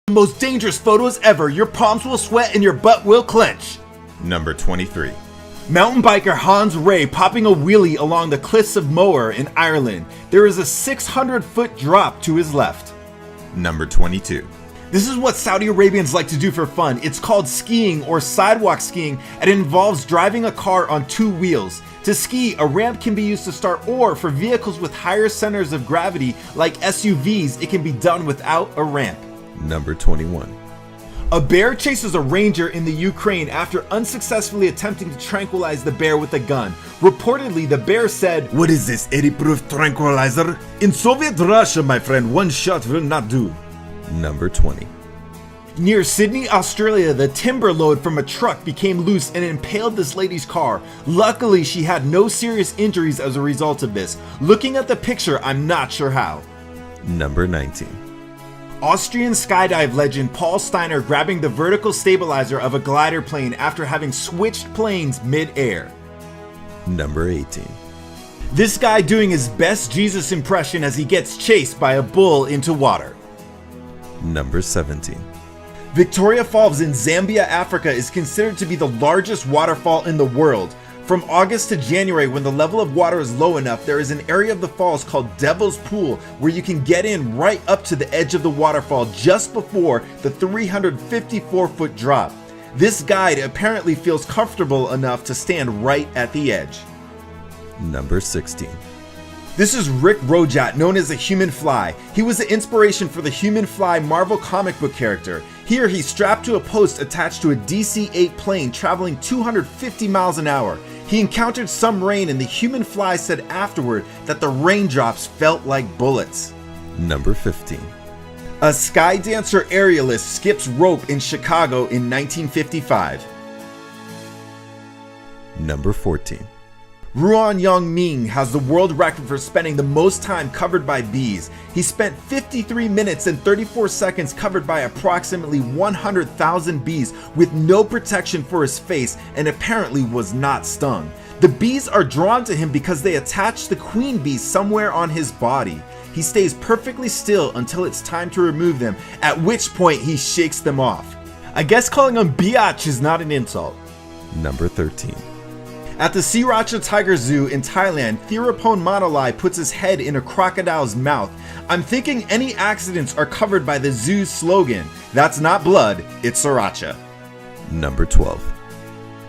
Most dangerous photos ever. Your palms will sweat and your butt will clench. Number 23. Mountain biker Hans Ray popping a wheelie along the cliffs of Moher in Ireland. There is a 600-foot drop to his left. Number 22. This is what Saudi Arabians like to do for fun. It's called skiing or sidewalk skiing, and it involves driving a car on two wheels. To ski, a ramp can be used to start, or for vehicles with higher centers of gravity like SUVs, it can be done without a ramp. Number 21. A bear chases a ranger in the Ukraine after unsuccessfully attempting to tranquilize the bear with a gun. Reportedly, the bear said, "What is this, 80-proof tranquilizer? In Soviet Russia, my friend, one shot will not do." Number 20. Near Sydney, Australia, the timber load from a truck became loose and impaled this lady's car. Luckily, she had no serious injuries as a result of this. Looking at the picture, I'm not sure how. Number 19. Austrian skydive legend Paul Steiner grabbing the vertical stabilizer of a glider plane after having switched planes mid-air. Number 18. This guy doing his best Jesus impression as he gets chased by a bull into water. Number 17. Victoria Falls in Zambia, Africa is considered to be the largest waterfall in the world. From August to January, when the level of water is low enough, there is an area of the falls called Devil's Pool where you can get in right up to the edge of the waterfall just before the 354-foot drop. This guide apparently feels comfortable enough to stand right at the edge. Number 16. This is Rick Rojat, known as the Human Fly. He was the inspiration for the Human Fly Marvel comic book character. Here he's strapped to a post attached to a DC-8 plane traveling 250 miles an hour. He encountered some rain and the Human Fly said afterward that the raindrops felt like bullets. Number 15. A sky dancer aerialist skips rope in Chicago in 1955. Number 14. Ruan Young Ming has the world record for spending the most time covered by bees. He spent 53 minutes and 34 seconds covered by approximately 100,000 bees with no protection for his face and apparently was not stung. The bees are drawn to him because they attach the queen bee somewhere on his body. He stays perfectly still until it's time to remove them, at which point he shakes them off. I guess calling them biatch is not an insult. Number 13. At the Sriracha Tiger Zoo in Thailand, Thirapon Manalai puts his head in a crocodile's mouth. I'm thinking any accidents are covered by the zoo's slogan, "That's not blood, it's sriracha." Number 12.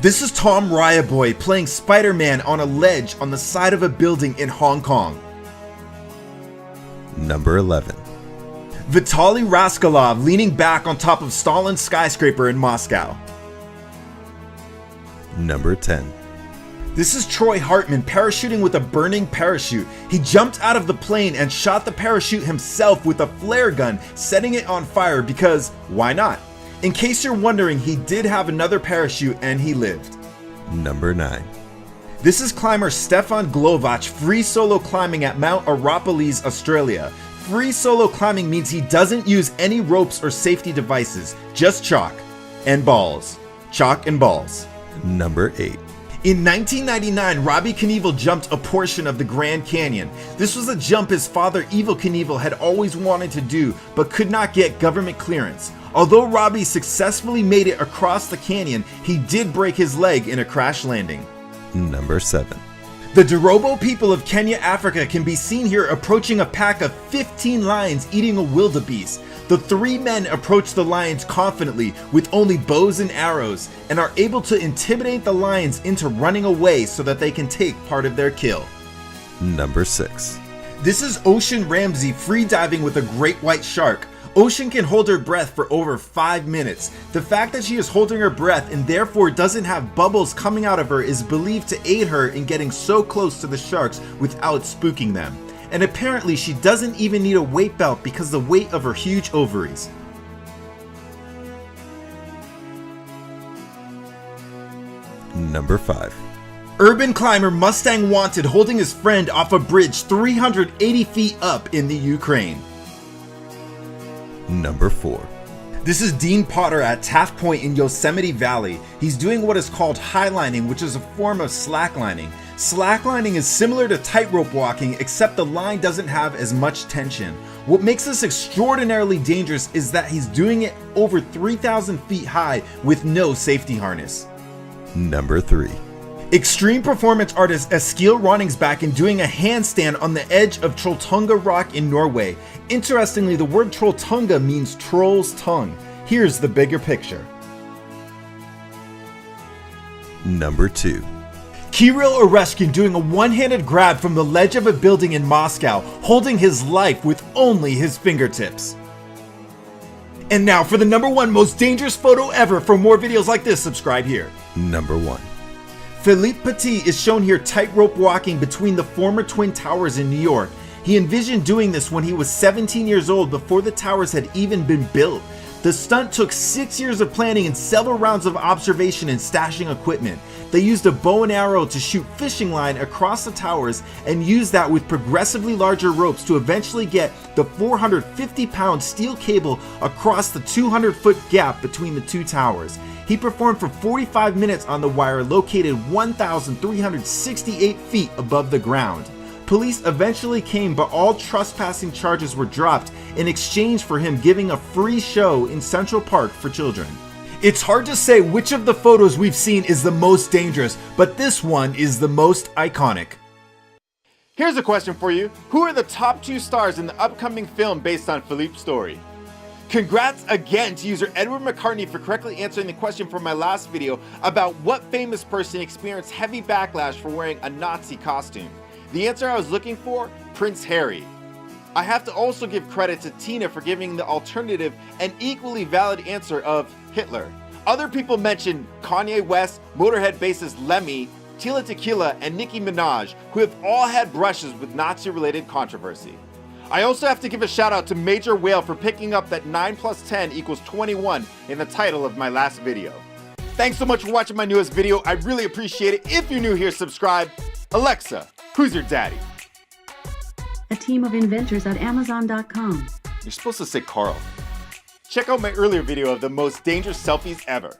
This is Tom Ryaboy playing Spider-Man on a ledge on the side of a building in Hong Kong. Number 11. Vitaly Raskolov leaning back on top of Stalin's skyscraper in Moscow. Number 10. This is Troy Hartman parachuting with a burning parachute. He jumped out of the plane and shot the parachute himself with a flare gun, setting it on fire because why not? In case you're wondering, he did have another parachute and he lived. Number 9. This is climber Stefan Glovac free solo climbing at Mount Arapiles, Australia. Free solo climbing means he doesn't use any ropes or safety devices, just chalk and balls. Chalk and balls. Number 8. In 1999, Robbie Knievel jumped a portion of the Grand Canyon. This was a jump his father, Evel Knievel, had always wanted to do, but could not get government clearance. Although Robbie successfully made it across the canyon, he did break his leg in a crash landing. Number 7. The Dorobo people of Kenya, Africa can be seen here approaching a pack of 15 lions eating a wildebeest. The three men approach the lions confidently with only bows and arrows and are able to intimidate the lions into running away so that they can take part of their kill. Number 6. This is Ocean Ramsey freediving with a great white shark. Ocean can hold her breath for over 5 minutes. The fact that she is holding her breath and therefore doesn't have bubbles coming out of her is believed to aid her in getting so close to the sharks without spooking them. And apparently she doesn't even need a weight belt because of the weight of her huge ovaries. Number 5. Urban climber Mustang Wanted holding his friend off a bridge 380 feet up in the Ukraine. Number 4. This is Dean Potter at Taft Point in Yosemite Valley. He's doing what is called highlining, which is a form of slacklining. Slacklining is similar to tightrope walking, except the line doesn't have as much tension. What makes this extraordinarily dangerous is that he's doing it over 3,000 feet high with no safety harness. Number 3. Extreme performance artist Eskil Ronningsback in doing a handstand on the edge of Trolltunga Rock in Norway. Interestingly, the word Trolltunga means troll's tongue. Here's the bigger picture. Number 2. Kirill Oreshkin doing a one-handed grab from the ledge of a building in Moscow, holding his life with only his fingertips. And now for the number 1 most dangerous photo ever. For more videos like this, subscribe here. Number 1. Philippe Petit is shown here tightrope walking between the former Twin Towers in New York. He envisioned doing this when he was 17 years old, before the towers had even been built. The stunt took 6 years of planning and several rounds of observation and stashing equipment. They used a bow and arrow to shoot fishing line across the towers and used that with progressively larger ropes to eventually get the 450-pound steel cable across the 200-foot gap between the two towers. He performed for 45 minutes on the wire located 1,368 feet above the ground. Police eventually came, but all trespassing charges were dropped in exchange for him giving a free show in Central Park for children. It's hard to say which of the photos we've seen is the most dangerous, but this one is the most iconic. Here's a question for you. Who are the top 2 stars in the upcoming film based on Philippe's story? Congrats again to user Edward McCartney for correctly answering the question from my last video about what famous person experienced heavy backlash for wearing a Nazi costume. The answer I was looking for? Prince Harry. I have to also give credit to Tina for giving the alternative and equally valid answer of Hitler. Other people mentioned Kanye West, Motorhead bassist Lemmy, Tila Tequila, and Nicki Minaj, who have all had brushes with Nazi-related controversy. I also have to give a shout out to Major Whale for picking up that 9 plus 10 equals 21 in the title of my last video. Thanks so much for watching my newest video. I really appreciate it. If you're new here, subscribe. Alexa, who's your daddy? A team of inventors at Amazon.com. You're supposed to say Carl. Check out my earlier video of the most dangerous selfies ever.